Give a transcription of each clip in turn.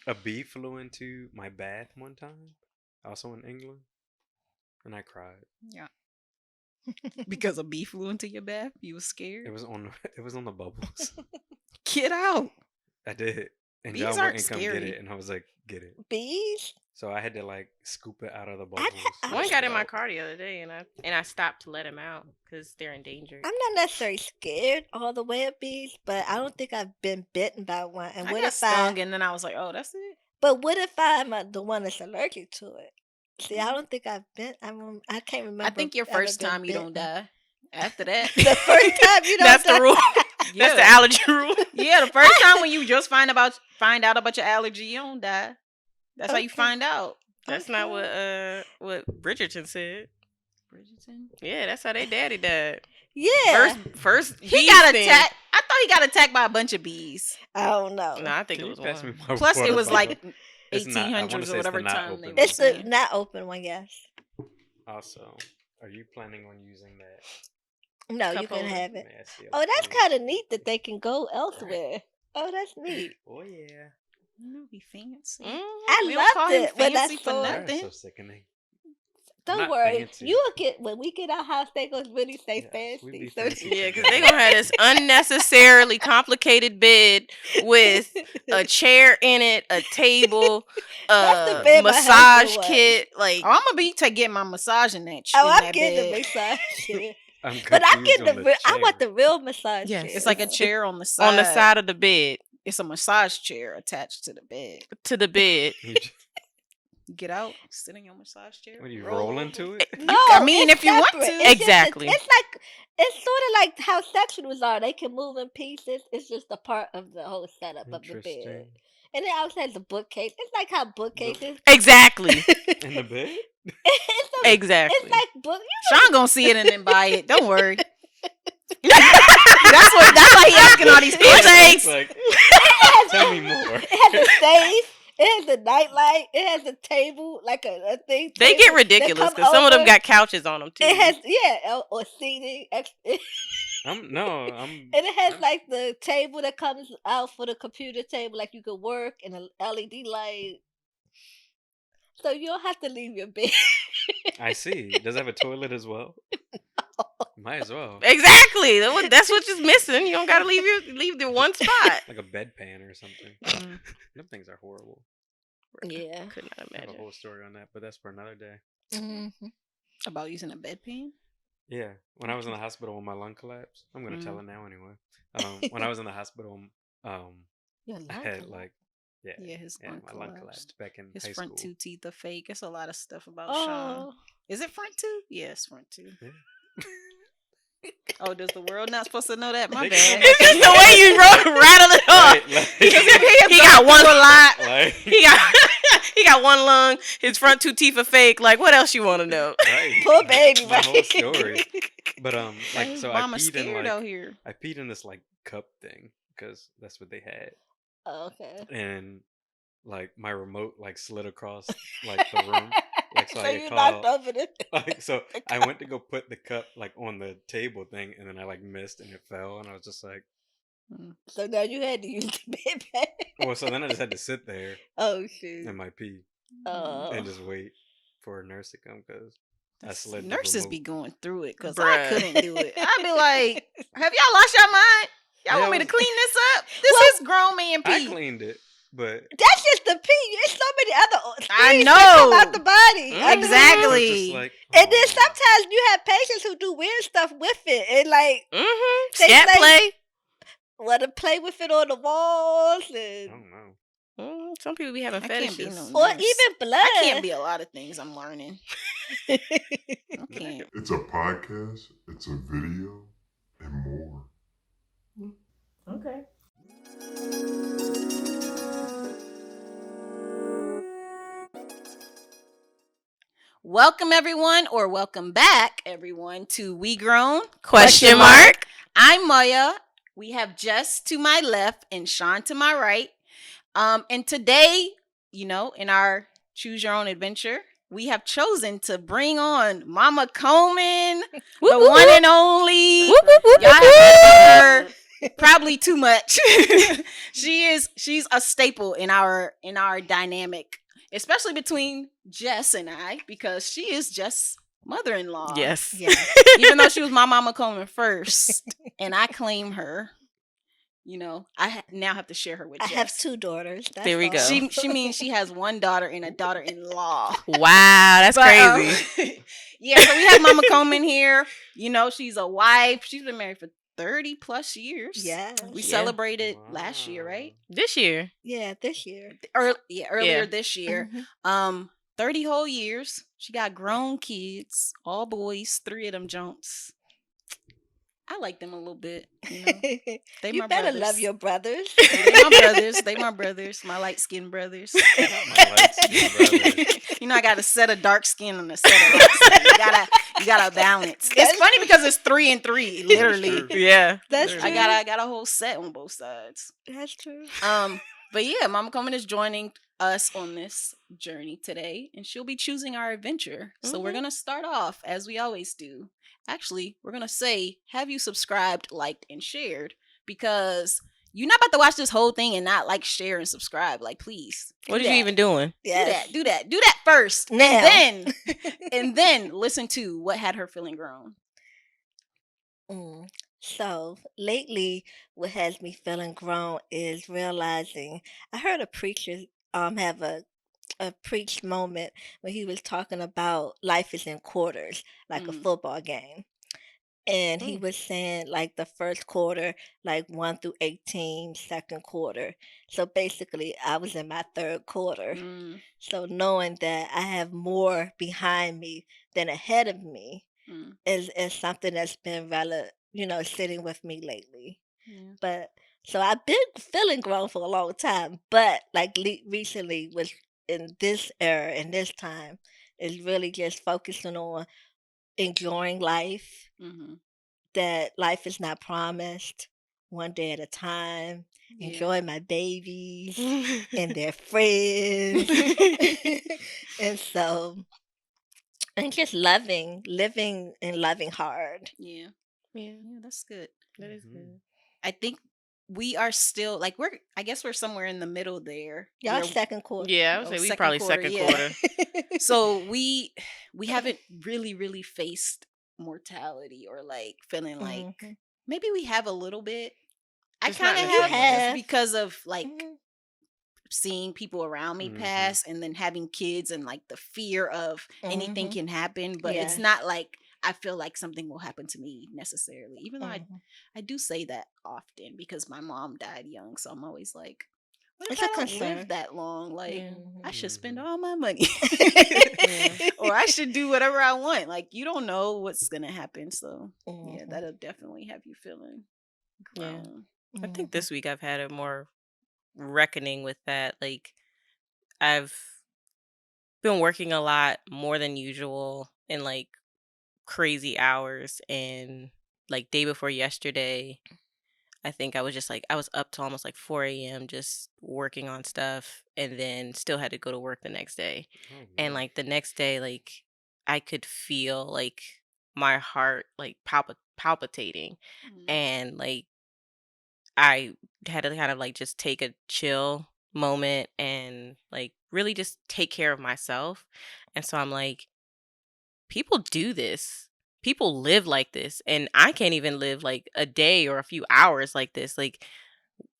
A bee flew into my bath one time, also in England, and I cried. Yeah. Because a bee flew into your bath? You was It scared? was on the bubbles. Get out. I did. And Bees y'all aren't wouldn't come get scary. it, and I was like, get it. Bees? So I had to like scoop it out of the bubbles. One got in my car the other day, and I stopped to let him out because they're endangered. I'm not necessarily scared all the way of bees, but I don't think I've been bitten by one. And I what got if stung and then I was like, oh, that's it? But what if I'm the one that's allergic to it? See, I don't think I've been. I can't remember. I think your ever first been time you don't bitten. die. After that. The first time you don't That's die. the rule. That's the allergy rule. Yeah, the first time when you just find out about your allergy, you don't die. That's how you Okay. find out. That's not what Bridgerton said. Bridgerton? Yeah, that's how they daddy died. Yeah. First He bee got sting. attacked. I thought he got attacked by a bunch of bees. I don't know. No, I think Can it you was pass me one. my Plus, it water was bottle? like It's not- I wanna 1800s say or it's the whatever not time open they one. were It's the saying. not open one, yes. Also, are you planning on using that? No, Cup you can holder. have it. May I see Oh, it, that's please? kind of neat that they can go elsewhere. Oh, that's neat. Oh yeah. You be fancy. I We don't call loved him it when I fancy for saw Y'all it. are nothing. so sickening. Don't Not worry, fancy. you will get when we get our house. They gonna really say Yes, we fancy. be So fancy. Yeah, because they're gonna have this unnecessarily complicated bed with a chair in it, a table, That's the a bed my massage husband was. kit. Like, Oh, I'm gonna be to get my massage in that. Oh, in I'm that getting bed. the massage chair. I'm But I confused get on the the I want chair. the real massage Yes. chair. It's like a chair on the side. on the side of the bed It's a massage chair attached to the bed. to the bed. You just- You get out, sit in your massage chair. What do you roll into it? No, I mean, it's if you want separate. to. It's just Exactly. it's sort of like how sectionals are. They can move in pieces. It's just a part of the whole setup of the bed. Interesting. And it also has a bookcase. It's like how bookcases. Exactly. In the bed? Exactly. It's like book. Sean gonna see it and then buy it. Don't worry. That's why he asking all these questions. It's like, tell me more. It has a safe. It has a nightlight. It has a table, like a thing. They table get that ridiculous come because some of them over. got couches on them too. It has or seating. I'm And it has like the table that comes out for the computer table, like you could work, and an LED light. So you don't have to leave your bed. I see. Does it have a toilet as well? Might as well. Exactly. That's what you're missing. You don't gotta leave the one spot. Like a bedpan or something. Mm. Them things are horrible. Yeah. Could not I have a imagine. whole story on that, but that's for another day. Mm-hmm. About using a bedpan? Yeah. When I was in the hospital when my lung collapsed, I'm gonna tell it now anyway. When I was in the hospital, Your I lung had collapsed. like His my lung lung collapsed. collapsed back in His high front school. two teeth are fake. It's a lot of stuff about Sean. Oh, Is it front two? Yes, front two. Yeah. Oh, does the world not supposed to know that? My They bad. It's just the way you rattle it off. Right, like- He got one lot. Like, He got one lung. His front two teeth are fake. Like, what else you want to know? right. poor baby, My right? whole story. But like so Mama I peed in scared like out here. I peed in this like cup thing because that's what they had, Okay. and like my remote like slid across like the room, like so, So I you get knocked called. over the. Like so, I went to go put the cup like on the table thing, and then I like missed and it fell, and I was just like, So now you had to use the bed bag. well, so then I just had to sit there Oh shoot. in my pee Oh. and just wait for a nurse to come because I slid. the Nurses remote. be going through it because I Bruh. couldn't do it. I'd be like, have y'all lost your mind? Y'all want me to Hell- clean this up? This Well, is grown man I pee. cleaned it, but That's just the pee. There's so many other I things that come know. out the body. Mm, I mean, exactly. it was just like, And then oh. sometimes you have patients who do weird stuff with it, and like Mm-hmm. They Scat say- play. want to play with it on the walls, I and don't know. Some people be having I can't be fetishes. no or nurse. even blood. I can't be a lot of things I'm learning. I can't. It's a podcast, it's a video, and more. Okay. Welcome everyone, or welcome back everyone to We Grown? Question mark. I'm Maya. We have Jess to my left and Shaun to my right. And today, in our Choose Your Own Adventure, we have chosen to bring on Mama Coleman, the one and only. Whoop, whoop, whoop, Y'all have whoop, heard of her Probably too much. She's a staple in our dynamic, especially between Jess and I, because she is Jess' mother-in-law. Yes. Yeah. Even though she was my Mama Coleman first, and I claim her, I now have to share her with I Jess. have 2 daughters. That's There we all. go. She means she has one daughter and a daughter-in-law. Wow, that's crazy. Yeah, so we have Mama Coleman here. She's a wife. She's been married for 30 plus years. Yeah. We Yeah. celebrated last year, right? This year. Yeah, this year. Earlier Yeah. this year. Mhm. 30 whole years. She got grown kids, all boys, 3 of them jumps. I like them a little bit. They You my better brothers. love your brothers. They my brothers. They my brothers. My light skinned brothers. My light-skinned brothers. I got a set of dark skin and a set of light skin. You gotta balance. It's funny because it's 3 and 3, literally. true. Yeah. That's true. I got a whole set on both sides. That's true. But yeah, Mama Coleman is joining us on this journey today, and she'll be choosing our adventure. So we're gonna start off as we always do. Actually, we're gonna say, have you subscribed, liked, and shared? Because you're not about to watch this whole thing and not like, share, and subscribe. Like, please. What do are you that. even doing? Yes. Do that first. Now. And then listen to what had her feeling grown. So lately, what has me feeling grown is realizing I heard a preacher have a preach moment when he was talking about life is in quarters, like a football game. And he was saying like the first quarter, like 1 through 18, second quarter. So basically, I was in my third quarter. So knowing that I have more behind me than ahead of me is something that's been sitting with me lately. Yeah. But so I've been feeling grown for a long time, but like recently was in this era, in this time, is really just focusing on enjoying life, that life is not promised, one day at a time, enjoying my babies and their friends. And so, and just living and loving hard. Yeah. Yeah. Yeah, that's good. That is good. I think we are still like I guess we're somewhere in the middle there. Y'all where- second quarter. Yeah, I would say we probably second yeah. quarter. So we haven't really faced mortality or like feeling like maybe we have a little bit. I Just not kind of in the have same way. just because of like seeing people around me Mhm. pass and then having kids and like the fear of anything can happen, but it's Yeah. not like I feel like something will happen to me necessarily, even though I do say that often because my mom died young, so I'm always like, what if It's a I don't concern. live that long? Like, Yeah. I should spend Mhm. all my money. Or I should do whatever I want. Like, you don't know what's gonna happen. So yeah, that'll definitely have you feeling Yeah. grown. I think this week I've had a more reckoning with that. Like, I've been working a lot more than usual in like crazy hours, and like day before yesterday, I think I was just like, I was up to almost like 4 a.m. just working on stuff, and then still had to go to work the next day. Oh, And man. like the next day, like I could feel like my heart like palpitating, and like I had to kind of like just take a chill moment and like really just take care of myself. And so I'm like, people do this. People live like this. And I can't even live like a day or a few hours like this. Like,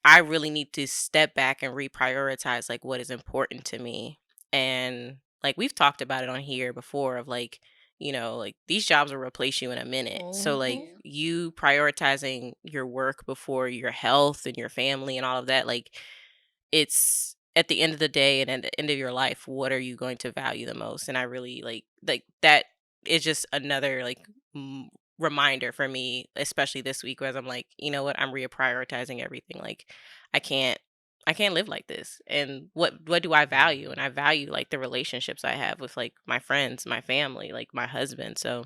I really need to step back and reprioritize like what is important to me. And like we've talked about it on here before of like, like these jobs will replace you in a minute. So like you prioritizing your work before your health and your family and all of that, like it's at the end of the day and at the end of your life, what are you going to value the most? And I really like that is just another like reminder for me, especially this week, whereas I'm like, you know what, I'm reprioritizing everything. Like I can't live like this. And what do I value? And I value like the relationships I have with like my friends, my family, like my husband. So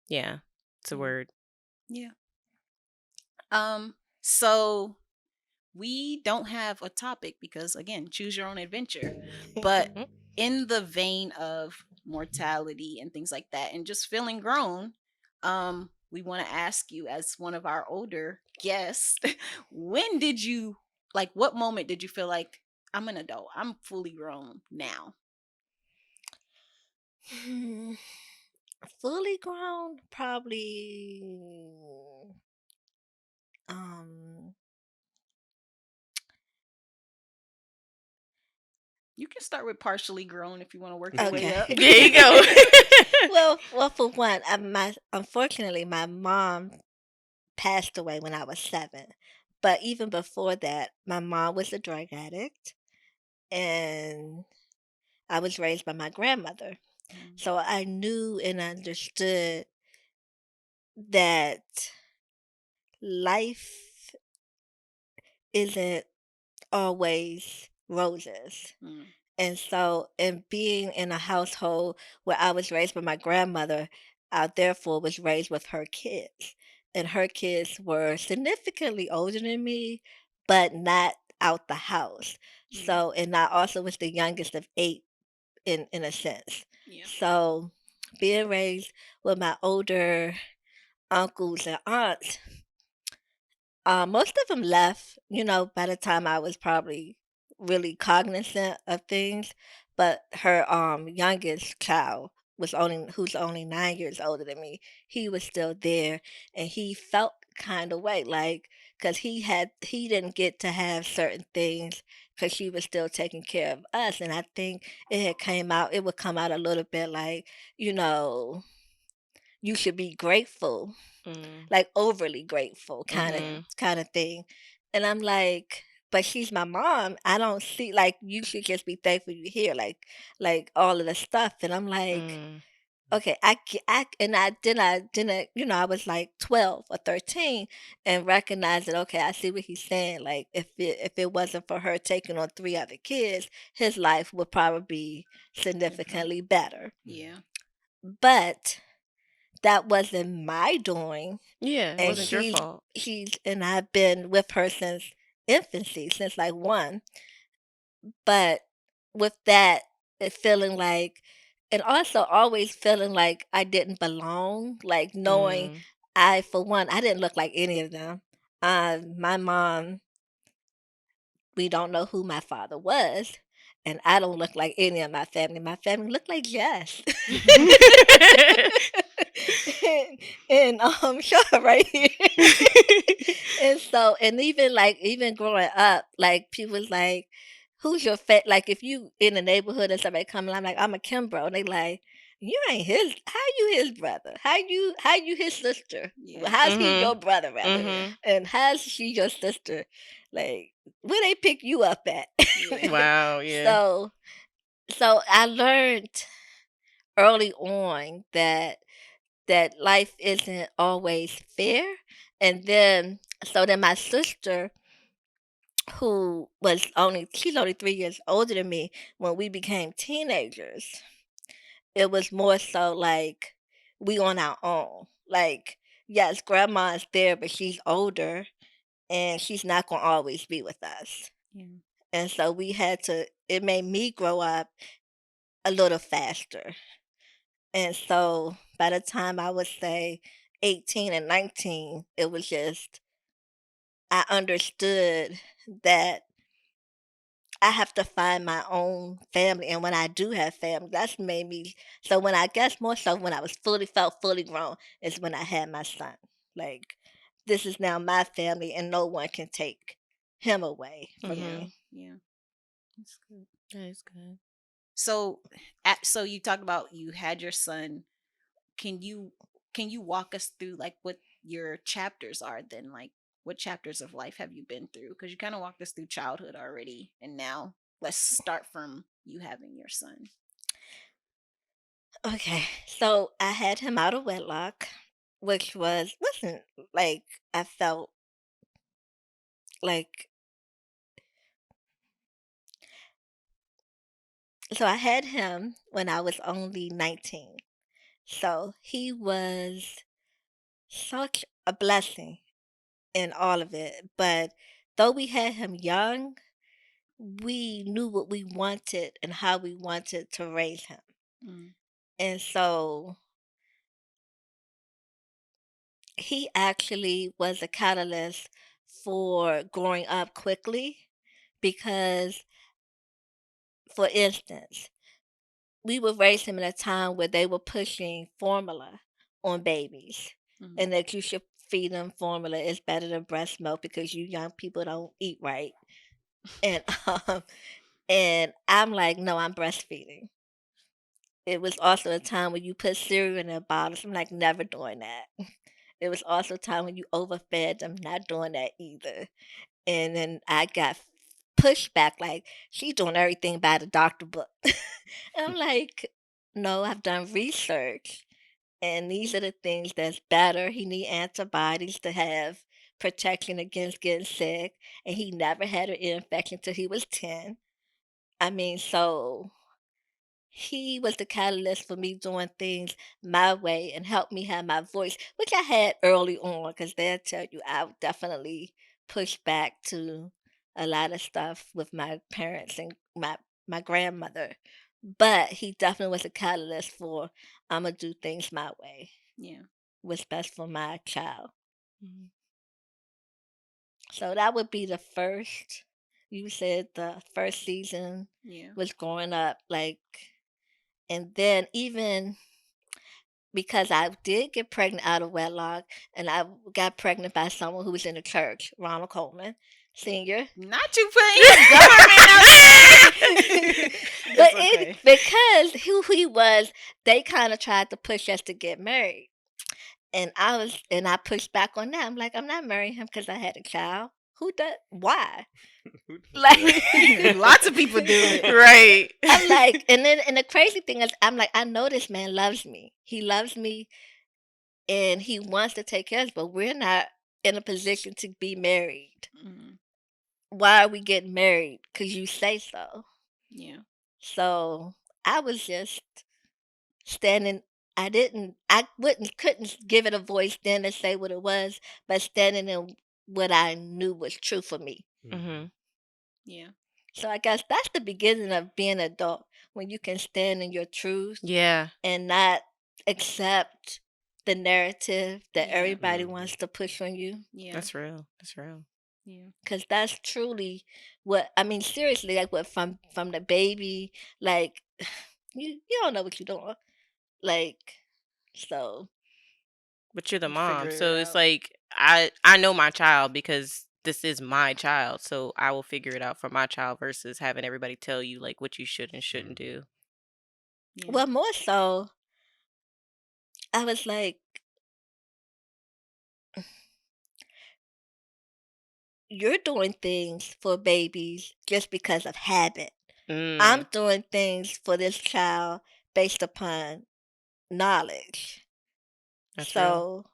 yeah, it's a word. Yeah. So we don't have a topic because again, choose your own adventure. But in the vein of mortality and things like that and just feeling grown, we want to ask you, as one of our older guests, when did you, like, what moment did you feel like, I'm an adult, I'm fully grown now? Hmm, fully grown, probably. Um, You can start with partially grown if you want to work your way okay. up. There you go. Well, for one, unfortunately, my mom passed away when I was 7. But even before that, my mom was a drug addict, and I was raised by my grandmother. Mm, So I knew and understood that life isn't always roses. mm, And so, in being in a household where I was raised by my grandmother, I therefore was raised with her kids. And her kids were significantly older than me, but not out the house. mm, So, and I also was the youngest of 8 in a sense. yeah. So, being raised with my older uncles and aunts, most of them left, by the time I was probably really cognizant of things, but her, youngest child who's only 9 years older than me, he was still there, and he felt kind of way, like, 'cause he didn't get to have certain things, 'cause she was still taking care of us, and I think it would come out a little bit like, you know, "You should be grateful," Mm. like overly grateful Yeah. kind of thing. And I'm like, but she's my mom. I don't see like you should just be thankful you're here, like all of the stuff. And I'm like, Mm. okay, and I didn't, I was like 12 or 13 and recognized that okay, I see what he's saying. Like if it wasn't for her taking on 3 other kids, his life would probably be Different. significantly better. Yeah. But that wasn't my doing, Yeah, it and wasn't your fault. I've been with her since infancy, since like 1. But with that, it feeling like, and also always feeling like I didn't belong, like knowing Mm. for one, I didn't look like any of them. My mom, we don't know who my father was, and I don't look like any of my family. My family looked like Jess. and sure, right here. And so, and even like, even growing up, like people was like, "Who's your like if you in the neighborhood and somebody coming, I'm like, I'm a Kimbro, and they like, you ain't his. How you his brother? How you his sister? Yeah. How's he your Mhm. brother rather? Yeah. Mhm. And how's she your sister? Like where they pick you up at?" Yeah. Wow, yeah. so so I learned early on that life isn't always fair. And then so then my sister, she's only 3 years older than me, when we became teenagers, it was more so like we on our own. Like, yes, grandma's there, but she's older and she's not gonna always be with us. Yeah. And so it made me grow up a little faster. And so by the time I would say 18 and 19, it was just, I understood that I have to find my own family. And when I do have family, that's made me, so when I guess more so when I felt fully grown is when I had my son. Like, this is now my family and no one can take him away from Yeah. Mhm. me. Yeah. That's good. That is good. So, so you talked about you had your son. Can you walk us through like what your chapters are then? Like, what chapters of life have you been through? Because you kind of walked us through childhood already, and now let's start from you having your son. Okay, so I had him out of wedlock, which wasn't like I felt like, so I had him when I was only 19. So he was such a blessing in all of it. But though we had him young, we knew what we wanted and how we wanted to raise him. Mm. And so he actually was a catalyst for growing up quickly because, for instance, we were raised him in a time where they were pushing formula on babies and that you should feed them formula is better than breast milk because you young people don't eat right. And and I'm like, no, I'm breastfeeding. It was also a time when you put cereal in their bottles. I'm like, never doing that. It was also a time when you overfed them, not doing that either. And then I got pushback like, she's doing everything by the doctor book. And I'm like, no, I've done research. And these are the things that's better. He need antibodies to have protection against getting sick. And he never had an ear infection till he was 10. I mean, so he was the catalyst for me doing things my way and helped me have my voice, which I had early on, because they'll tell you I would definitely push back to a lot of stuff with my parents and my grandmother. But he definitely was a catalyst for I'm gonna do things my way. Yeah. What's best for my child. Mhm. So that would be the first. You said the first season Yeah. was growing up, like, and then even because I did get pregnant out of wedlock, and I got pregnant by someone who was in the church, Mama Coleman, Senior. Not you putting your government out there. But It's okay. because who he was, they kind of tried to push us to get married. And I pushed back on that. I'm like, I'm not marrying him because I had a child. Who does? Why? Who does Like, that? Lots of people do it. Right. I'm like, and the crazy thing is, I'm like, I know this man loves me. He loves me, and he wants to take care of us, but we're not in a position to be married. Mhm. Why are we getting married? Because you say so. Yeah. So I was just standing. Couldn't give it a voice then and say what it was, but standing in what I knew was true for me. Mhm. Yeah. So I guess that's the beginning of being an adult, when you can stand in your truth Yeah. and not accept the narrative that Yeah. everybody Mhm. wants to push on you. Yeah. That's real. That's real. Yeah. Because that's truly what I mean. Seriously, like what from the baby, like you don't know what you're doing, like, so But you're the You mom, figure it so it's out. like I know my child because this is my child, so I will figure it out for my child versus having everybody tell you like what you should and shouldn't do. Yeah. well, more so, I was like, you're doing things for babies just because of habit. I'm Mm, doing things for this child based upon knowledge. that's real. So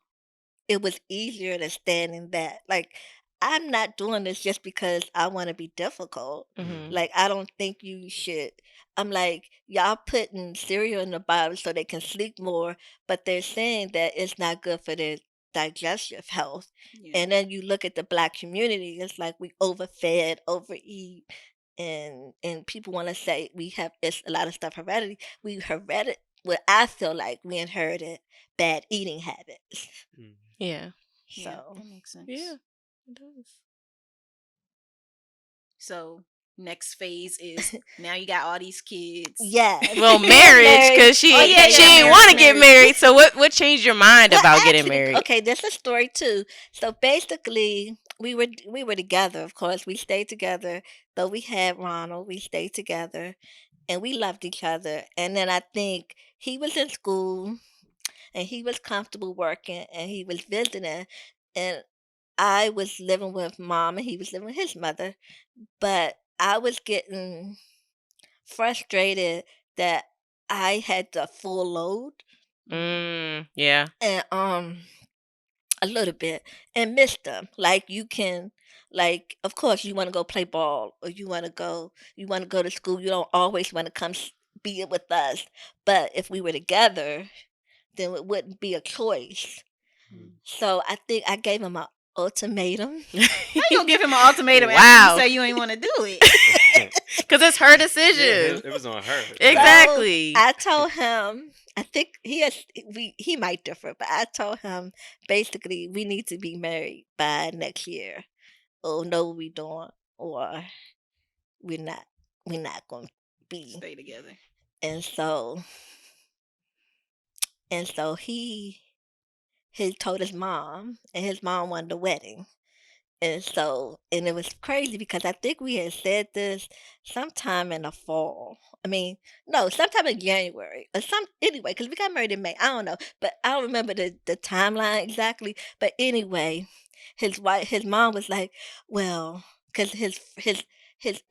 it was easier to stand in that. Like, I'm not doing this just because I want to be difficult. Mhm. Like, I don't think you should. I'm like, y'all putting cereal in the bottle so they can sleep more, but they're saying that it's not good for their digestive health. Yeah. And then you look at the black community, it's like we overfed, overeat, and people want to say we have it's a lot of stuff heredity. We heredit what I feel like we inherited bad eating habits. Mhm. Yeah. Yeah. So That makes sense. Yeah. It does. So next phase is now you got all these kids. yes. Well, Being marriage, married- because she Oh, yeah, she yeah, didn't want to get marriage. married. So what changed your mind Well, about getting actually, married? okay, there's a story too. So basically, we were together. Of course, we stayed together. Though we had Ronald, we stayed together, and we loved each other. And then I think he was in school, and he was comfortable working, and he was visiting, and I was living with mom, and he was living with his mother. But I was getting frustrated that I had the full load, Yeah. and a little bit, and missed them. Like, you can, like, of course you want to go play ball, or you want to go to school. You don't always want to come be with us, but if we were together, then it wouldn't be a choice. Mhm. So I think I gave him an ultimatum. How you gonna give him an ultimatum after Wow. you say you ain't want to do it? Because it's her Yeah, decision. it was on her. Like, Exactly. So I told him, I think he might differ, but I told him basically we need to be married by next year. Or know what we doing, or we're not gonna be. Stay together. And so he told his mom, and his mom wanted a wedding. And it was crazy because I think we had said this sometime in the fall. I mean, no, sometime in January or anyway, because we got married in May. I don't know, but I don't remember the timeline exactly. But anyway, his mom was like, well, because his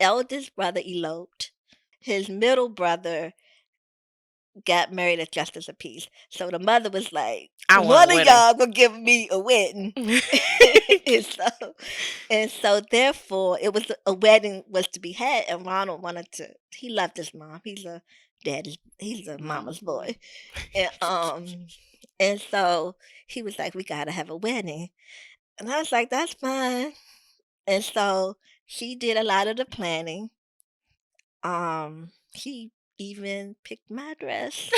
eldest brother eloped, his middle brother got married at Justice of Peace. So the mother was like, I want one a of wedding. y'all gonna give me a wedding. and so therefore it was a wedding was to be had, and Ronald wanted to. He loved his mom. He's a mama's boy. And so he was like, we gotta have a wedding. And I was like, that's fine. And so she did a lot of the planning. She even picked my dress.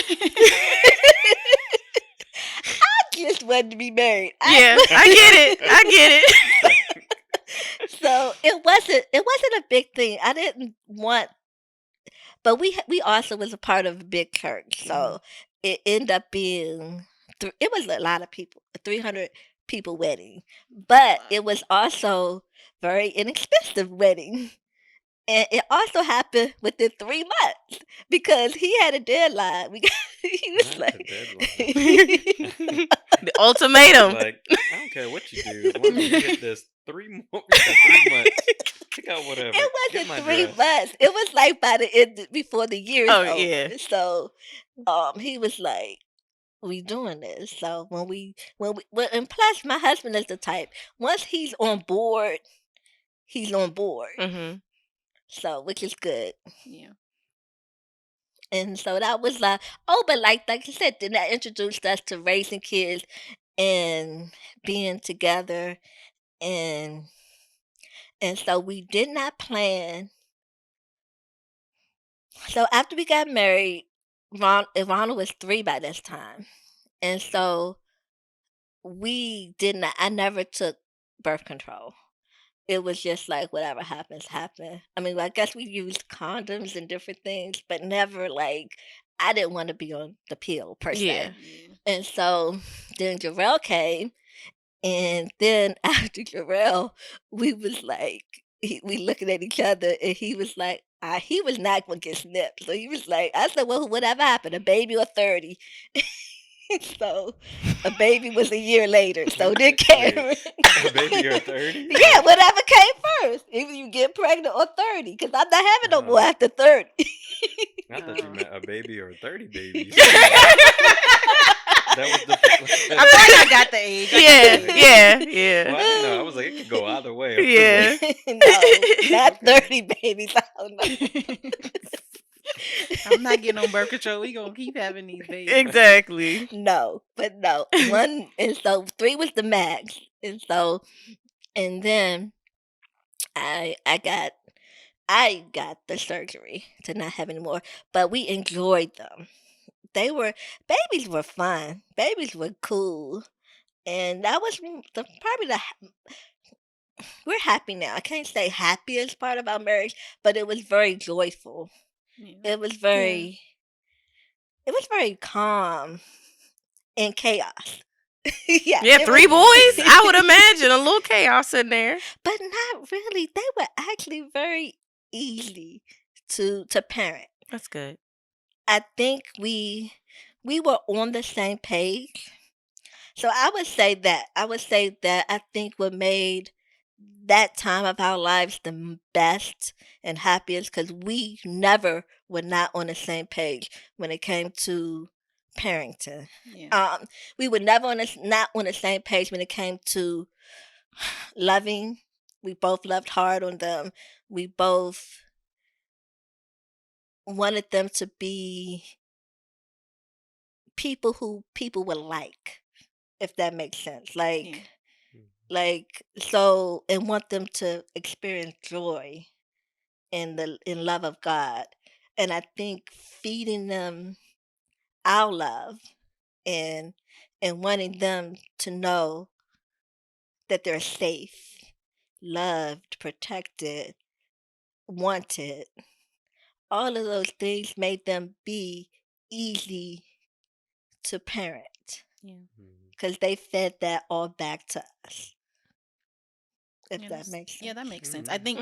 I just wanted to be married. Yeah, I get it. I get it. So it wasn't a big thing. I didn't want, but we also was a part of a big church, so it ended up being it was a lot of people, a 300 people wedding, but it was also very inexpensive wedding. And it also happened within 3 months because he had a deadline. He was not like, the deadline. The ultimatum. Like, I don't care what you do. As long as you get this 3 more, 3 months. Pick out whatever. it Get wasn't my 3 dress. months. It was like by the end before the year is Oh, over. yeah. So, he was like, "We doing this." So and plus my husband is the type. Once he's on board, he's on board. Mm-hmm. So, which is good. Yeah. And so that was like, but like you said, then that introduced us to raising kids and being together, and so we did not plan. So after we got married, Ronald was 3 by this time, and so we did not. I never took birth control. It was just like whatever happens, happen. I mean, I guess we used condoms and different things, but never like I didn't want to be on the pill per se. Yeah. And so then Jarrell came, and then after Jarrell, we was like, we looking at each other, and he was like, he was not gonna get snipped. So he was like, I said, well, whatever happened, a baby or 30. So a baby was a year later. So then Cameron, A baby or 30? yeah, whatever came first. Either you get pregnant or 30, because I'm not having no more after 30. I thought you meant a baby or 30 babies. That was the. I thought I got the age. Yeah. Well, I didn't know. I was like, it could go either way. Yeah. No, not 30 babies. I don't know. I'm not getting on birth control. We gonna keep having these babies. Exactly. No, but no. One, and so 3 was the max. And then I got the surgery to not have any more, but we enjoyed them. Babies were fun. Babies were cool. And that was we're happy now. I can't say happiest part of our marriage, but it was very joyful. Yeah. It was very calm in chaos. Yeah, 3 boys? I would imagine a little chaos in there. But not really. They were actually very easy to parent. That's good. I think we were on the same page. So I would say that. I think what made that time of our lives the best and happiest, because we never were not on the same page when it came to parenting. Yeah. We were never not on the same page when it came to loving. We both loved hard on them. We both wanted them to be people who people would like, if that makes sense. Yeah. So, and want them to experience joy in the in love of God. And I think feeding them our love and wanting them to know that they're safe, loved, protected, wanted, all of those things made them be easy to parent Yeah. because they fed that all back to us. If Yeah, that makes sense. yeah, that makes sense. I think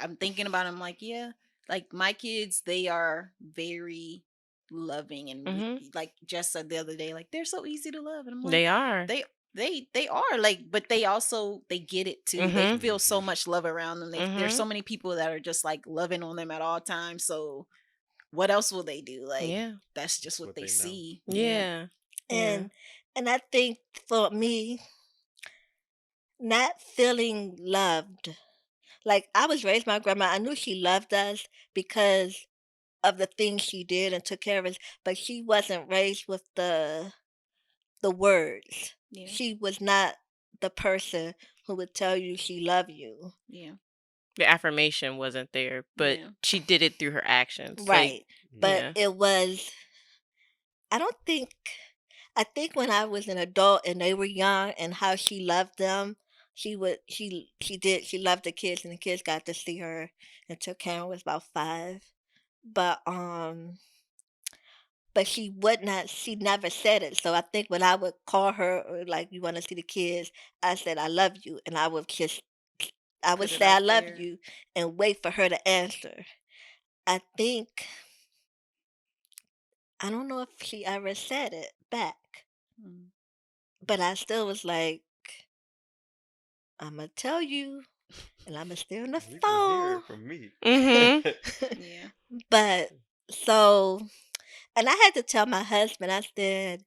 I'm thinking about it, I'm like, yeah, like my kids, they are very loving and like Jess said the other day, like they're so easy to love. And I'm like, They are. they are like, but they also they get it too. They feel so much love around them. There's so many people that are just like loving on them at all times. So what else will they do? Like that's just what they know. see. Yeah. And I think for me, not feeling loved. Like I was raised by my grandma. I knew she loved us because of the things she did and took care of us, but she wasn't raised with the words. Yeah. She was not the person who would tell you she loved you. Yeah. The affirmation wasn't there, but she did it through her actions. Right. Like, but it was, I think when I was an adult and they were young and how she loved them, she loved the kids and the kids got to see her until Karen was about 5. But she never said it. So I think when I would call her or like, you want to see the kids, I said, I love you. And I would say, I love you and wait for her to answer. I don't know if she ever said it back, but I still was like, I'm going to tell you and I'm going to stay on the You can phone. hear it from me. Yeah. But so, and I had to tell my husband, I said,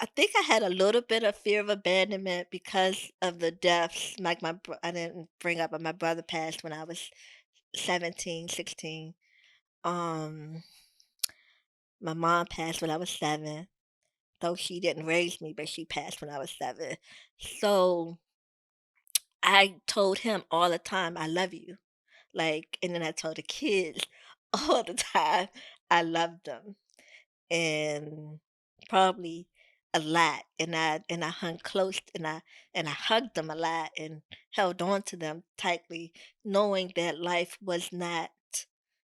I think I had a little bit of fear of abandonment because of the deaths. Like I didn't bring up, but my brother passed when I was 17, 16. My mom passed when I was 7, though she didn't raise me, but she passed when I was 7. So I told him all the time, I love you. Like, and then I told the kids all the time, I loved them. And probably a lot. And I hung close and I hugged them a lot and held on to them tightly, knowing that life was not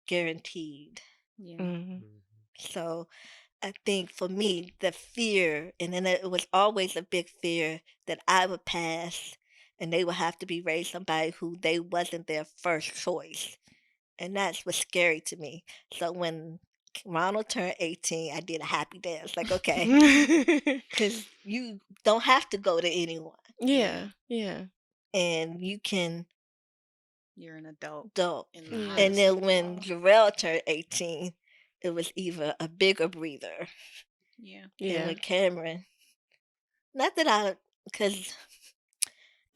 guaranteed. Yeah. So I think for me, the fear, and then it was always a big fear that I would pass and they would have to be raised somebody who they wasn't their first choice. And that's what's scary to me. So when Ronald turned 18, I did a happy dance. Like, okay, because you don't have to go to anyone. Yeah. And you can. You're an adult. In the and then when Sheryl turned 18, it was even a bigger breather. Yeah. And with Cameron, not that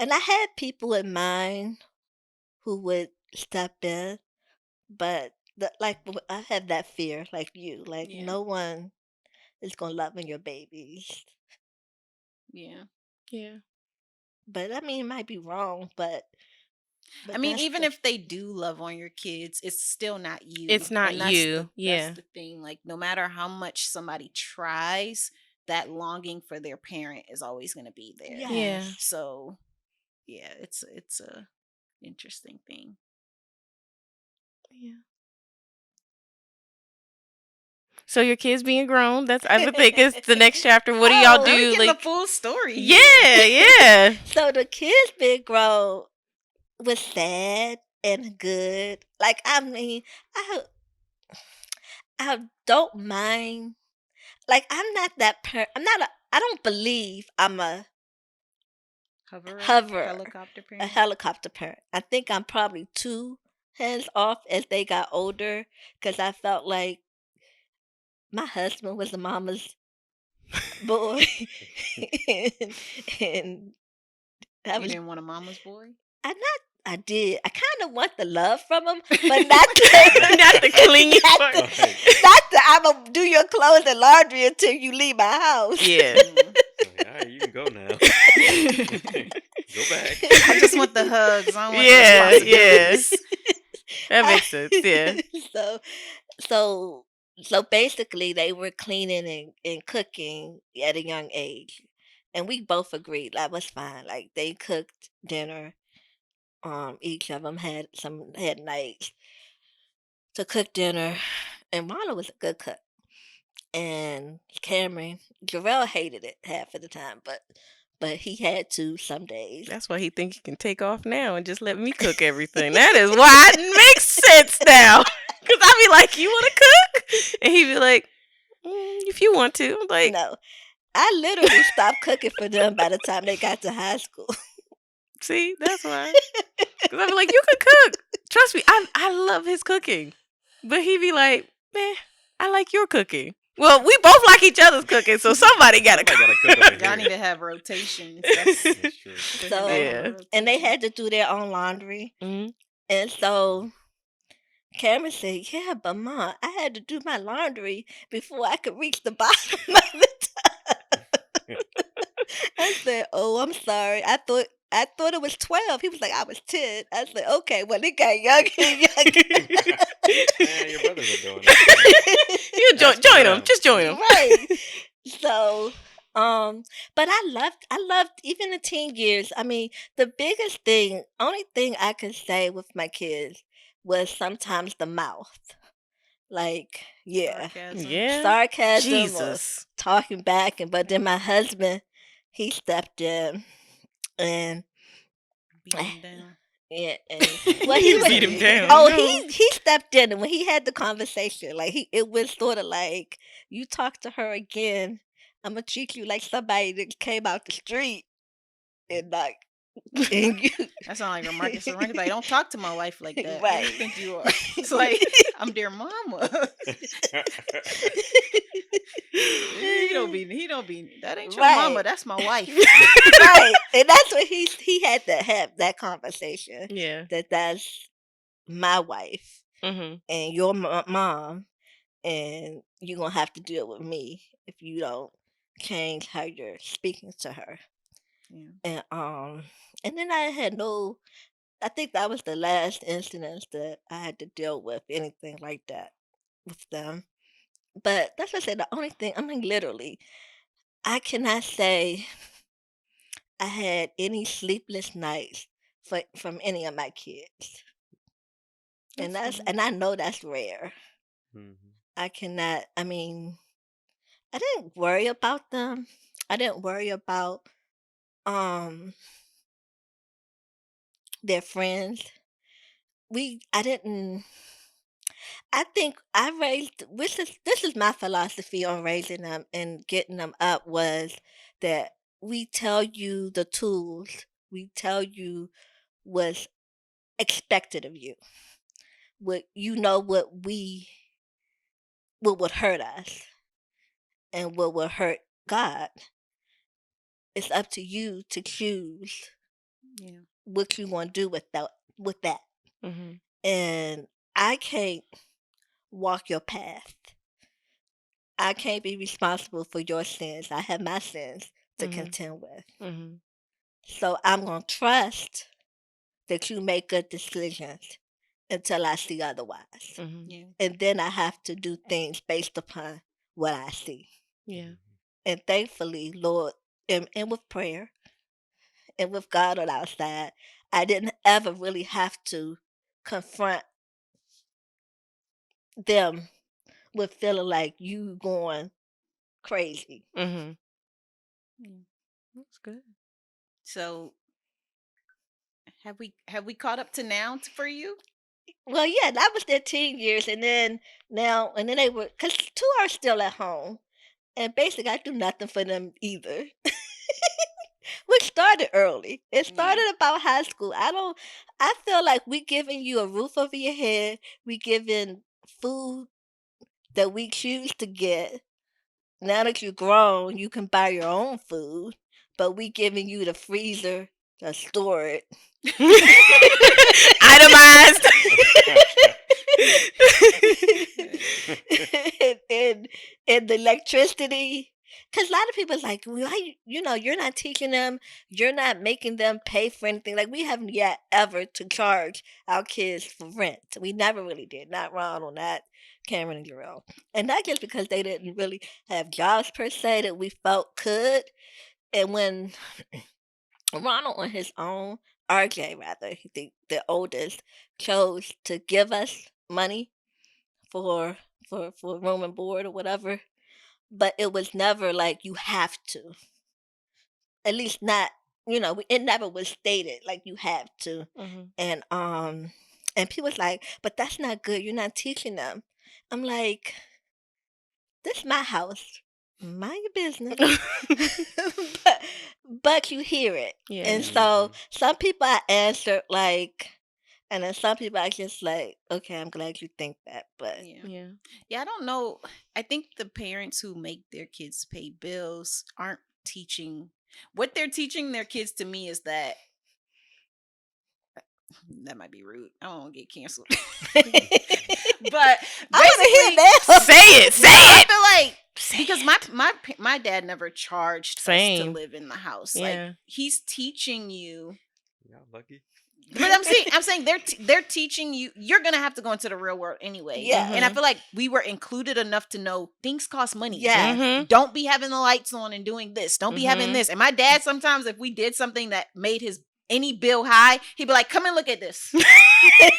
and I had people in mind who would step in, but I have that fear, like you, like no one is gonna love on your babies. Yeah. But I mean, it might be wrong, but I mean, even if they do love on your kids, it's still not you. It's not you. That's the thing. Like, no matter how much somebody tries, that longing for their parent is always going to be there. Yeah. So, yeah, it's a interesting thing. Yeah. So your kids being grown, I would think is the next chapter. What do y'all do? Like the full story. Yeah. So the kids being grown was sad and good. Like, I mean, I don't mind. Like, I'm not that I don't believe I'm a helicopter parent. A helicopter parent. I think I'm probably too hands off as they got older because I felt like my husband was a mama's boy. and you didn't want a mama's boy? I did. I kind of want the love from him, but not the not the clingy part. Not the I'm gonna do your clothes and laundry until you leave my house. Yeah. All right, you can go now. Go back. I just want the hugs. I don't want Yeah, the yeah. responsibilities. That makes sense. Yeah. so so so basically they were cleaning and cooking at a young age. And we both agreed that was fine. Like they cooked dinner. Each of them had nights to cook dinner, and Marla was a good cook. And Jarrell hated it half of the time, but he had to some days. That's why he think he can take off now and just let me cook everything. That is why it makes sense now. Because I be like, you want to cook? And he be like, if you want to. I'm like, No, I literally stopped cooking for them by the time they got to high school. see, that's why. Because I be like, you can cook. Trust me, I love his cooking. But he be like, man, I like your cooking. Well, we both like each other's cooking, so somebody got to cook. Somebody gotta cook over Y'all here. need to have rotations. That's That's true. So, Yeah. and they had to do their own laundry. Mhm. And so Cameron said, yeah, but Mom, I had to do my laundry before I could reach the bottom of the tub. I said, oh, I'm sorry. I thought it was 12. He was like, I was 10. I said, okay, well, it got younger and younger. Man, your brothers are doing it. You join them. Just join them. Right. So, but I loved even the teen years. I mean, the biggest thing, only thing I could say with my kids was sometimes the mouth. Like, yeah, sarcasm. Yeah. sarcasm or Jesus. talking back. But then my husband, he stepped in and Beat him down. yeah, and well, he You was. beat him down. Oh, No. he stepped in, and when he had the conversation, like it was sort of like, you talk to her again, I'm gonna treat you like somebody that came out the street, and like, and you, That sounds like Marcus Aurelius. Like, don't talk to my wife like that. Who Right. you think you are? It's like, I'm their mama. he don't be. That ain't your Right. mama. That's my wife. right, and that's what he had to have that conversation. Yeah. That's my wife Mm-hmm. and your mom, and you're gonna have to deal with me if you don't change how you're speaking to her. Yeah. And then I had no. I think that was the last incident that I had to deal with anything like that with them. But that's what I said. The only thing, I mean, literally, I cannot say I had any sleepless nights from any of my kids, and I know that's rare. Mhm. I cannot. I mean, I didn't worry about them. I didn't worry about their friends. I didn't. I think I raised, this is my philosophy on raising them and getting them up, was that we tell you the tools, we tell you what's expected of you. What what would hurt us and what would hurt God. It's up to you to choose Yeah. what you want to do with that. Mm-hmm. And I can't walk your path. I can't be responsible for your sins. I have my sins to Mhm. contend with. Mm-hmm. So I'm going to trust that you make good decisions until I see otherwise. Mm-hmm. Yeah. And then I have to do things based upon what I see. Yeah. And thankfully, Lord, and with prayer and with God on our side, I didn't ever really have to confront them with feeling like you going crazy. Mm-hmm. Yeah. That's good. So have we caught up to now for you? Well, yeah, that was their teen years, and then they were, because two are still at home, and basically I do nothing for them either. Which started early. It started about high school. I feel like we giving you a roof over your head. We giving food that we choose to get. Now that you're grown, you can buy your own food, but we giving you the freezer to store it. Itemized. and the electricity because a lot of people is like, why, you're not teaching them, you're not making them pay for anything. Like, we haven't yet ever to charge our kids for rent. We never really did. Not Ronald, not Cameron and Jarrell. And not just because they didn't really have jobs per se that we felt could. And when Ronald on his own, RJ rather, the oldest, chose to give us money for room and board or whatever, but it was never like you have to. At least not, it never was stated like you have to. Mm-hmm. And people's like, but that's not good. You're not teaching them. I'm like, this is my house. Mind your business. but you hear it. Yeah. And so some people I answered like, and then some people I just like, okay, I'm glad you think that. But yeah, I don't know. I think the parents who make their kids pay bills aren't teaching. What they're teaching their kids, to me, is that might be rude. I don't want to get canceled. But I want to hear that. Say it. I feel like because my dad never charged us to Same. live in the house. Yeah. Like, he's teaching you. Y'all lucky. But I'm saying they're teaching you. You're gonna have to go into the real world anyway. Yeah. And I feel like we were included enough to know things cost money. Yeah. Mhm. Don't be having the lights on and doing this. Don't be having this. And my dad, sometimes if we did something that made any bill high, he'd be like, come and look at this.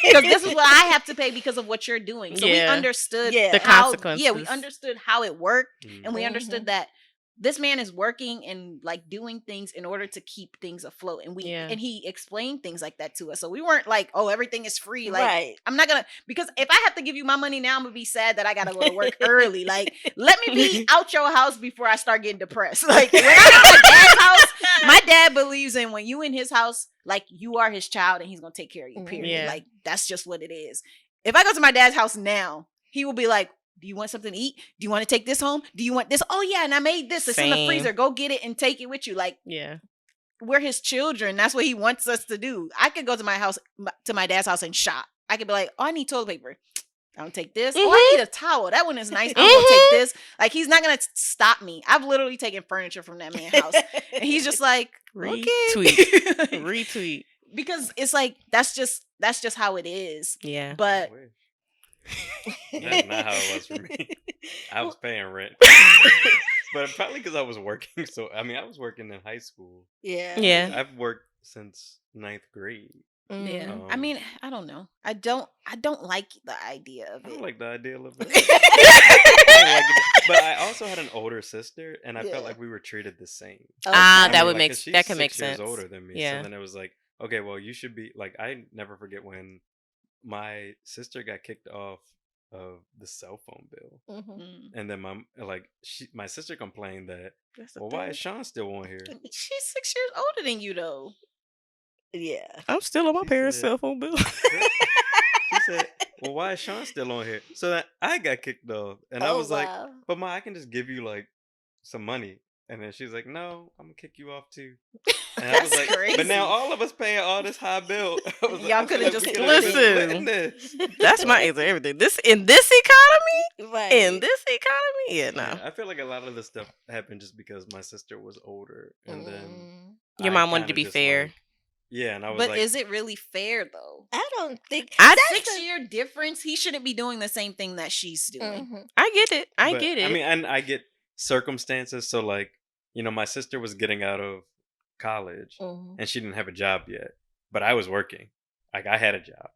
Because this is what I have to pay because of what you're doing. So we understood Yeah. The how, consequences. yeah, we understood how it worked. Mm. And we understood that this man is working and like doing things in order to keep things afloat. And and he explained things like that to us. So we weren't like, oh, everything is free. Like, right. I'm not gonna, because if I have to give you my money now, I'm gonna be sad that I gotta go to work early. Like, let me be out your house before I start getting depressed. Like, when I'm at my dad's house, my dad believes in when you in his house, like, you are his child and he's gonna take care of you, period. Yeah. Like, that's just what it is. If I go to my dad's house now, he will be like, do you want something to eat? Do you want to take this home? Do you want this? Oh yeah, and I made this. It's in the freezer. Go get it and take it with you. Like, we're his children. That's what he wants us to do. I could go to my house, to my dad's house, and shop. I could be like, oh, I need toilet paper. I'll take this. Oh, I need a towel. That one is nice. I'm gonna take this. Like, he's not gonna stop me. I've literally taken furniture from that man's house, and he's just like, retweet, okay. retweet. Because it's like that's just how it is. Yeah, but. That's not how it was for me. I was paying rent. But probably because I was working. So, I mean, I was working in high school. Yeah. I've worked since 9th grade. Yeah. I mean, I don't know. I don't like the idea of it. I don't like the idea of it. I don't like it. But I also had an older sister, and I felt like we were treated the same. Okay. that would like, make 'cause she's that can make 6 years sense. older than me. Yeah. So then it was like, okay, well, you should be like. I never forget when my sister got kicked off of the cell phone bill, and then my sister complained that, well, why is Shaun still on here? She's 6 years older than you, though. Yeah. I'm still on my She parents' said- cell phone bill. She said, well, why is Shaun still on here? So then I got kicked off, and I was like, but Ma, I can just give you like some money. And then she's like, no, I'm gonna kick you off too. And I was like, crazy. but now all of us paying all this high bill. I was Y'all I feel coulda like just we coulda been Listen. splitting this. That's my answer. Everything. In this economy, Right. yeah, no. Yeah, I feel like a lot of this stuff happened just because my sister was older, and then Your I mom wanted to kinda be just, fair. like- yeah, and I was But like, is it really fair, though? I don't think I 6-year difference. He shouldn't be doing the same thing that she's doing. get it. I but, get it. I mean, and I get circumstances. So like, my sister was getting out of college, and she didn't have a job yet, but I was working. Like, I had a job,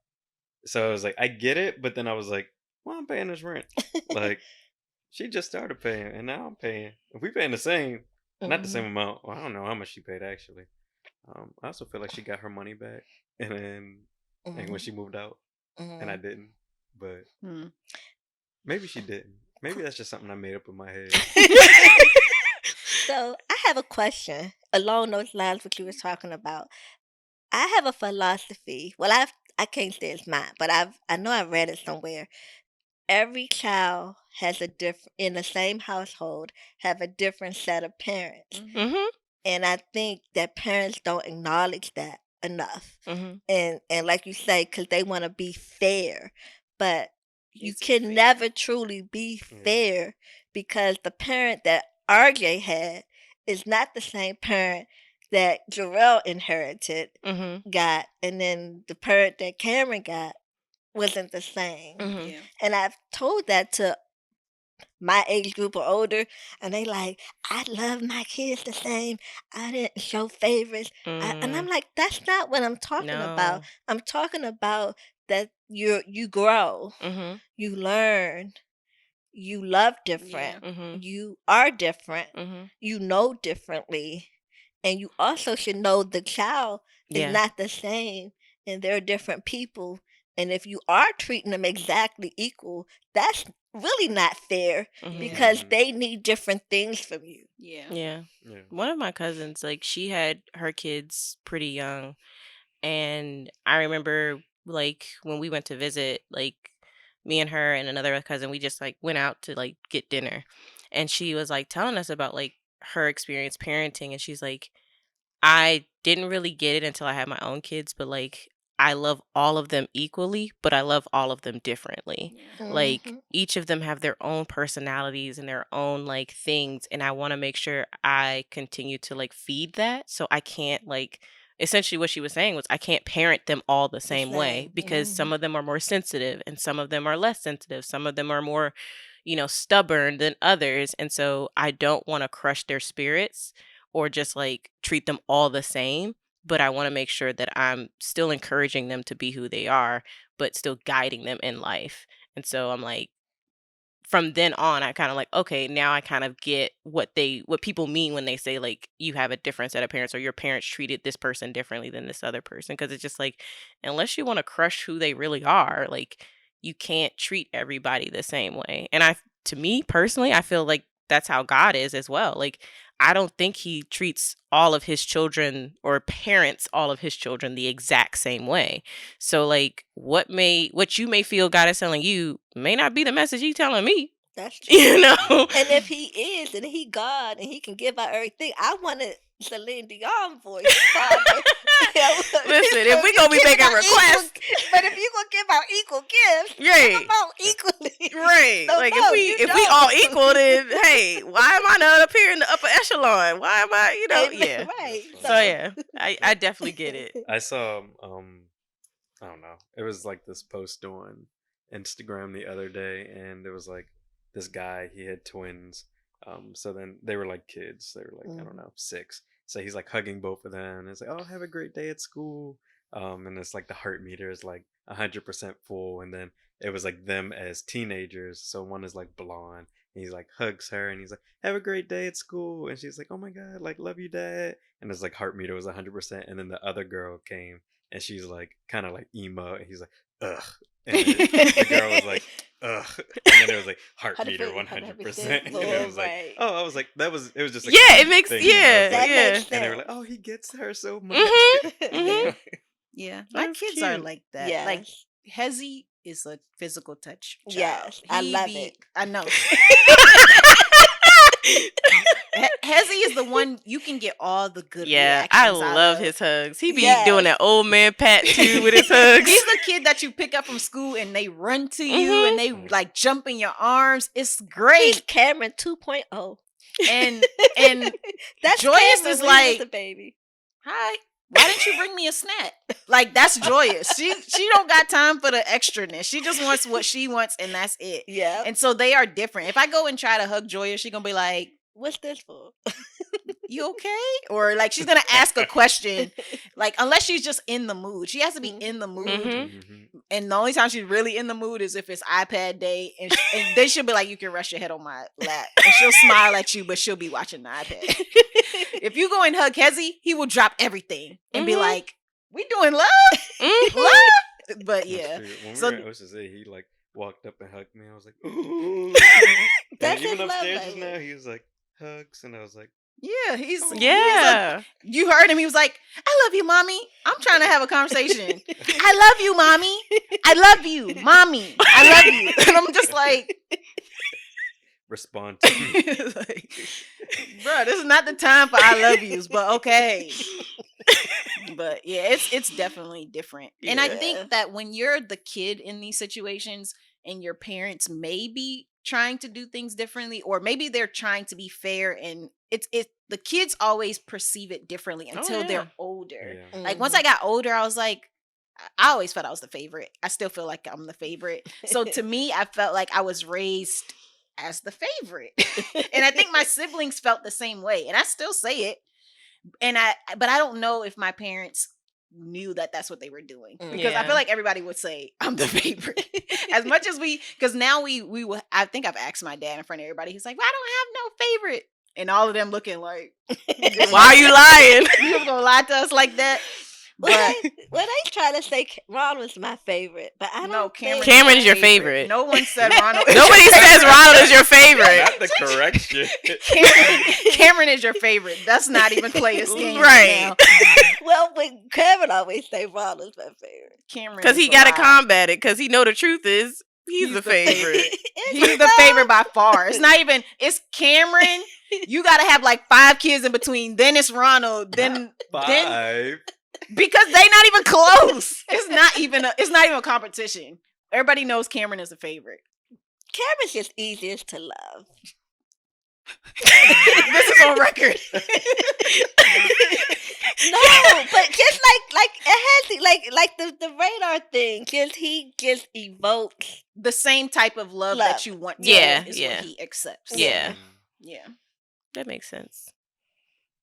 so I was like, I get it. But then I was like, well, I'm paying this rent. Like, she just started paying, and now I'm paying. If we paying the same, not the same amount. Well, I don't know how much she paid actually. I also feel like she got her money back, and then and when she moved out, and I didn't. But maybe she didn't. Maybe that's just something I made up in my head. So I have a question along those lines what you were talking about. I have a philosophy. Well, I can't say it's mine, but I know I read it somewhere. Every child has a different in the same household have a different set of parents, and I think that parents don't acknowledge that enough. And like you say, because they want to be fair, but you Is it can fair? never truly be fair because the parent that RJ had is not the same parent that Jarrell inherited, got, and then the parent that Cameron got wasn't the same. Yeah. And I've told that to my age group or older, and they like, I love my kids the same. I didn't show favorites. And I'm like, that's not what I'm talking about. No. I'm talking about that you grow, you learn, you love different, you are different, you know differently, and you also should know the child is not the same, and they're different people. And if you are treating them exactly equal, that's really not fair because they need different things from you. Yeah. One of my cousins, like, she had her kids pretty young, and I remember, like, when we went to visit, like, me and her and another cousin, we just, like, went out to, like, get dinner, and she was, like, telling us about, like, her experience parenting, and she's like, I didn't really get it until I had my own kids, but, like, I love all of them equally, but I love all of them differently. Like, each of them have their own personalities and their own, like, things, and I wanna make sure I continue to, like, feed that, so I can't, like, essentially what she was saying was I can't parent them all the same way because some of them are more sensitive and some of them are less sensitive. Some of them are more, stubborn than others, and so I don't wanna crush their spirits or just, like, treat them all the same, but I wanna make sure that I'm still encouraging them to be who they are, but still guiding them in life. And so I'm like, from then on, I kinda like, okay, now I kind of get what people mean when they say, like, you have a different set of parents or your parents treated this person differently than this other person. Because it's just like, unless you wanna crush who they really are, like, you can't treat everybody the same way. And to me personally, I feel like that's how God is as well. Like, I don't think he treats all of his children or parents all of his children the exact same way. So, like, what you may feel God is telling you may not be the message he's telling me. That's true. And if he is, and he God, and he can give out everything, I wanted Celine Dion voice. Listen, if we gonna be making requests, but if you gonna give out equal gifts, right? Give out equally, right? So like no, if we all equal, then hey, why am I not up here in the upper echelon? Why am I, yeah, right? So yeah, I definitely get it. I saw I don't know, it was like this post on Instagram the other day, and it was like this guy, he had twins. So then they were like kids. They were like, I don't know, 6. So he's like hugging both of them. And it's like, oh, have a great day at school. And it's like the heart meter is like 100% full. And then it was like them as teenagers. So one is like blonde. And he's like hugs her and he's like, have a great day at school. And she's like, oh my God, like, love you, Dad. And it's like heart meter was 100%. And then the other girl came and she's like kind of like emo. And he's like, ugh. And the girl was like, ugh. And then it was like heart meter 100%. And it was like, oh, I was like, it was just like, it makes thing, that makes sense. And they were like, oh, he gets her so much. Yeah, my kids are like that. Yes. Like Hezzy is a physical touch child. Yes, I love it. I know. Hezzy is the one you can get all the good reactions I love out of. His hugs. He be doing that old man pat too with his hugs. He's the kid that you pick up from school and they run to you and they like jump in your arms. It's great. He's Cameron 2.0. And that's Joyous Cameron is like, the baby. Hi. Why didn't you bring me a snack? Like, that's Joyous. She don't got time for the extraness. She just wants what she wants and that's it. Yeah. And so they are different. If I go and try to hug Joyous, she's gonna be like, what's this for? You okay? Or like she's gonna ask a question. Like, unless she's just in the mood. She has to be in the mood. And the only time she's really in the mood is if it's iPad day. And then she'll be like, you can rest your head on my lap. And she'll smile at you, but she'll be watching the iPad. If you go and hug Hezzy, he will drop everything and be like, we doing love? Love? But yeah. When So we were at OCC, he like walked up and hugged me. I was like, ooh. That's even his love upstairs just language. now, he was like, hugs. And I was like, yeah, he's yeah. You heard him. He was like, I love you, mommy. I'm trying to have a conversation. I love you, mommy. I love you, mommy. I love you. And I'm just like, respond to me. like, bro, this is not the time for I love yous, but okay. But yeah, it's definitely different. And I think that when you're the kid in these situations and your parents may be trying to do things differently, or maybe they're trying to be fair, and it's the kids always perceive it differently until they're older. Yeah. Like once I got older, I was like, I always felt I was the favorite. I still feel like I'm the favorite. So to me, I felt like I was raised as the favorite. And I think my siblings felt the same way. And I still say it. But I don't know if my parents knew that that's what they were doing, because I feel like everybody would say I'm the favorite. As much as because now we will, I think I've asked my dad in front of everybody. He's like, well, I don't have no favorite. And all of them looking like, why are you lying? You was gonna lie to us like that? But well, they try to say Ronald's my favorite, but I don't know. Cameron is your favorite. No one said Ronald. Nobody says Ronald is your favorite. Not the correction. Cameron is your favorite. That's not even Claire's game right now. Well, when Cameron always say Ronald's my favorite. Cameron, because he got to combat it, because he know the truth is he's the favorite. He's the favorite by far. It's not even. It's Cameron. You got to have like 5 kids in between. Then it's Ronald. Then 5. Because they not even close. It's not even a competition. Everybody knows Cameron is a favorite. Cameron's just easiest to love. This is on record. No, but just like it has like the radar thing. He just evokes the same type of love that you want. Yeah, is what he accepts. Yeah. That makes sense.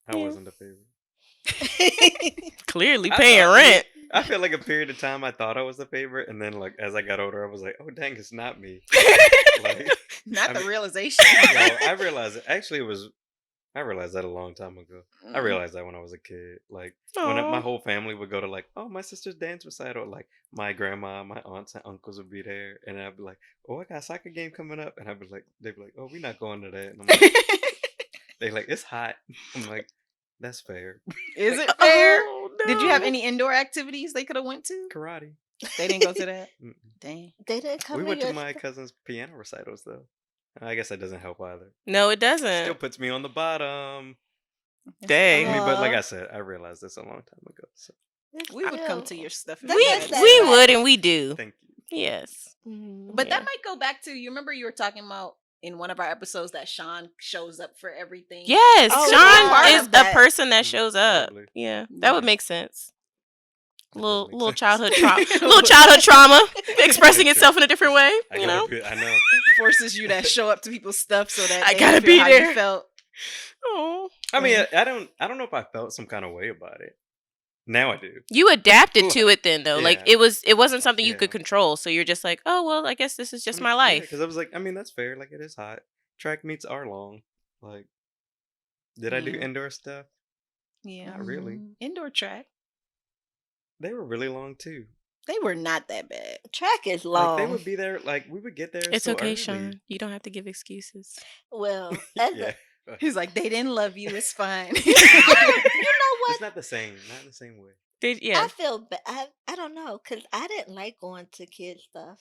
I wasn't a favorite. Clearly paying rent. I feel like a period of time I thought I was the favorite, and then like as I got older, I was like, "Oh dang, it's not me." Like, the realization. I realized it. Actually, I realized that a long time ago. I realized that when I was a kid. Like when my whole family would go to like, oh, my sister's dance recital. Like my grandma, my aunts and uncles would be there, and I'd be like, oh, I got a soccer game coming up, and they'd be like, oh, we're not going to that. And I'm like, they're like, it's hot. I'm like, that's fair. Is it fair? Oh, no. Did you have any indoor activities they could have went to? Karate. They didn't go to that? Dang. They didn't come. We went to my cousin's piano recitals though. I guess that doesn't help either. No, it doesn't. Still puts me on the bottom. Dang. I mean, but like I said, I realized this a long time ago. So we would come to your stuff. We would, and we do. Thank you. Yes. But that might go back to, you remember you were talking about in one of our episodes that Shaun shows up for everything. Yes, Shaun is a person that shows up. Probably. Yeah, that would make sense. Little childhood trauma, little childhood trauma expressing itself in a different way. You know, I know. Forces you to show up to people's stuff so that I they gotta feel be how there. you felt. Oh, I mean, I don't know if I felt some kind of way about it. Now I do. You adapted to it then, though. Yeah. Like it wasn't something you could control. So you're just like, oh well, I guess this is just my life. Because I was like, I mean, that's fair. Like it is hot. Track meets are long. Like, did I do indoor stuff? Yeah, Not really. Indoor track. They were really long too. They were not that bad. Track is long. Like, they would be there. Like we would get there. It's so okay, early. Shaun. You don't have to give excuses. Well, Yeah. He's like, they didn't love you. It's fine. you know what? It's not the same. Not in the same way. I feel bad. I don't know, because I didn't like going to kids stuff.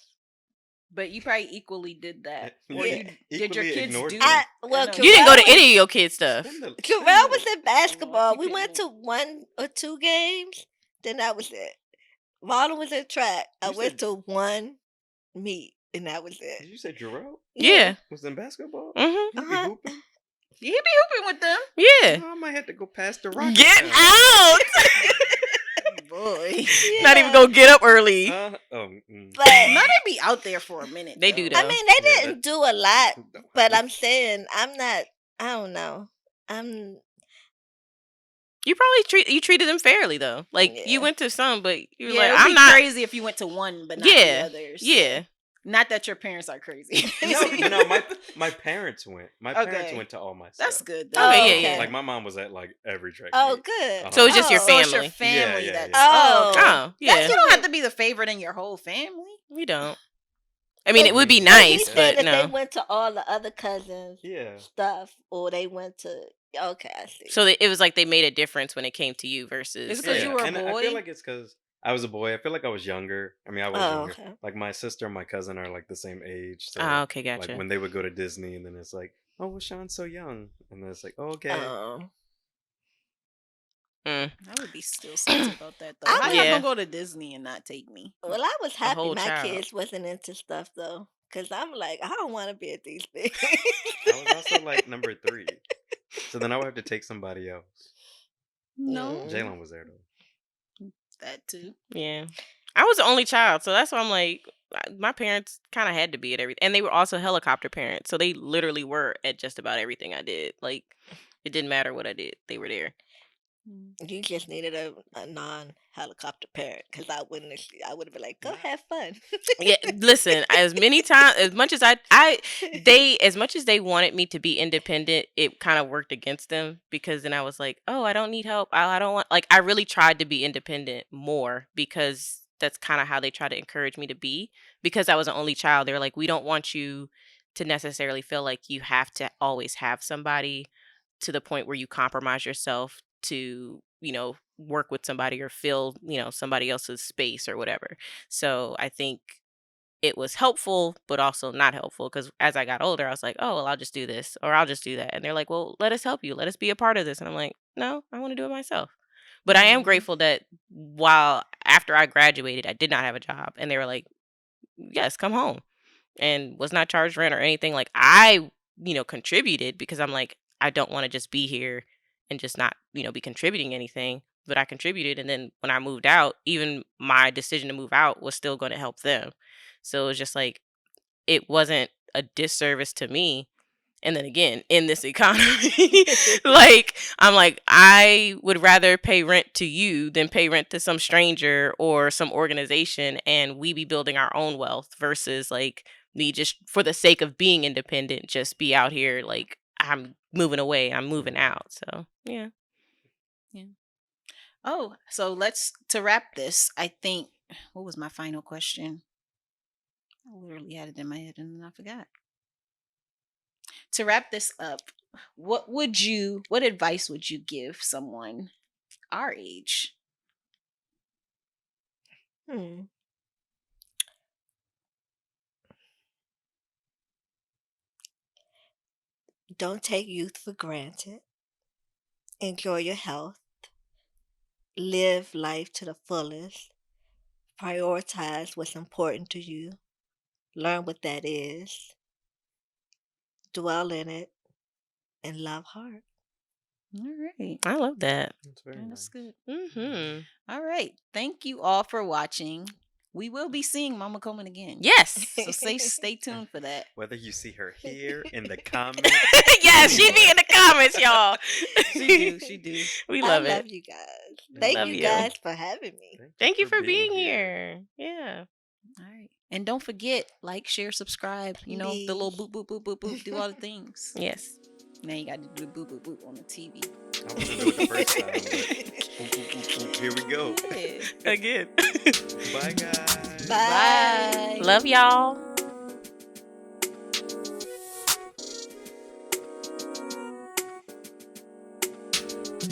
But you probably equally did that. Or Yeah. did your Equally kids ignored do them. Well, I know. You didn't go to any of your kids' stuff. Sheryl was in basketball. you We couldn't- went to 1 or 2 games. Then that was it. Ronald was in track. I You went said- to 1 meet, and that was Did it. you say Jerome Yeah. was in basketball? Mm-hmm. He be Uh-huh. hooping? He be hooping with them. Yeah. Oh, I might have to go past the rock. Get out! Boy. Not even go get up early. But No, they be out there for a minute. They though. do I that. mean, they Yeah, didn't do a lot, but I'm saying I'm not. I don't know. You probably treated them fairly though. Like Yeah. you went to some, but you were Yeah, like, it'd I'm be not crazy if you went to one, but not Yeah. the others. Yeah. Not that your parents are crazy. no, my parents went. My parents Okay. went to all my stuff. That's good. Though. Okay, yeah. Like my mom was at like every track. Oh, meet. good. So it's just your Oh. So it's your family. family. Yeah, that's yeah. Oh. okay. Oh, yeah. You don't have to be the favorite in your whole family. We don't. I mean, it would be But nice, he said but that they no. went to all the other cousins' Yeah. stuff, or they went to. Okay, I see. So it was like they made a difference when it came to you versus. Is it 'cause Yeah. you were a And I boy? feel like it's because I was a boy. I feel like I was younger. I mean, I was Oh, younger. okay. Like my sister and my cousin are like the same age. So Ah, okay, gotcha. like when they would go to Disney, and then it's like, oh, well, Shaun's so young, and then it's like, oh, okay. Oh. I would be still salty about that though. I How would- y'all Yeah. gonna go to Disney and not take me? Well, I was happy whole my child. kids wasn't into stuff though, Because I'm like, I don't want to be at these things. I was also like number 3. So then I would have to take somebody else. No, Jalen was there though. that too. Yeah. I was the only child, so that's why I'm like, my parents kind of had to be at everything. And they were also helicopter parents, so they literally were at just about everything I did. Like, it didn't matter what I did. They were there. You just needed a non-helicopter parent, because I would have been like, go have fun. Yeah, listen, as much as as much as they wanted me to be independent, it kind of worked against them, because then I was like, oh, I don't need help. I don't want, like, I really tried to be independent more, because that's kind of how they try to encourage me to be, because I was an only child. They were like, we don't want you to necessarily feel like you have to always have somebody, to the point where you compromise yourself to, work with somebody or fill, somebody else's space or whatever. So I think it was helpful, but also not helpful, because as I got older, I was like, oh, well, I'll just do this or I'll just do that. And they're like, well, let us help you. Let us be a part of this. And I'm like, no, I want to do it myself. But I am grateful that while after I graduated, I did not have a job. And they were like, yes, come home. And was not charged rent or anything. Like, I, contributed, because I'm like, I don't want to just be here and just not, be contributing anything. But I contributed. And then when I moved out, even my decision to move out was still going to help them. So it was just like, it wasn't a disservice to me. And then again, in this economy, like, I'm like, I would rather pay rent to you than pay rent to some stranger or some organization, and we be building our own wealth, versus like me just for the sake of being independent, just be out here like, I'm moving away, I'm moving out. So yeah. Oh, so to wrap this, I think, what was my final question? I literally had it in my head and then I forgot. To wrap this up, what advice would you give someone our age? Don't take youth for granted. Enjoy your health. Live life to the fullest. Prioritize what's important to you. Learn what that is. Dwell in it. And love hard. All right. I love that. That's very That's nice. good. All right. Thank you all for watching. We will be seeing Mama Coleman again. Yes. So stay tuned for that. Whether you see her here in the comments. Yes, she be in the comments, y'all. She do. We love I it. love you guys. Thank Love you you. guys for having me. Thank you for being here. Yeah. All right. And don't forget, like, share, subscribe. The little boop, boop, boop, boop, boop. Do all the things. Yes. Now you got to do boop, boop, boop on the TV. I wanted to do it the first time, but here we go. Again. Bye, guys. Bye. Bye. Love y'all.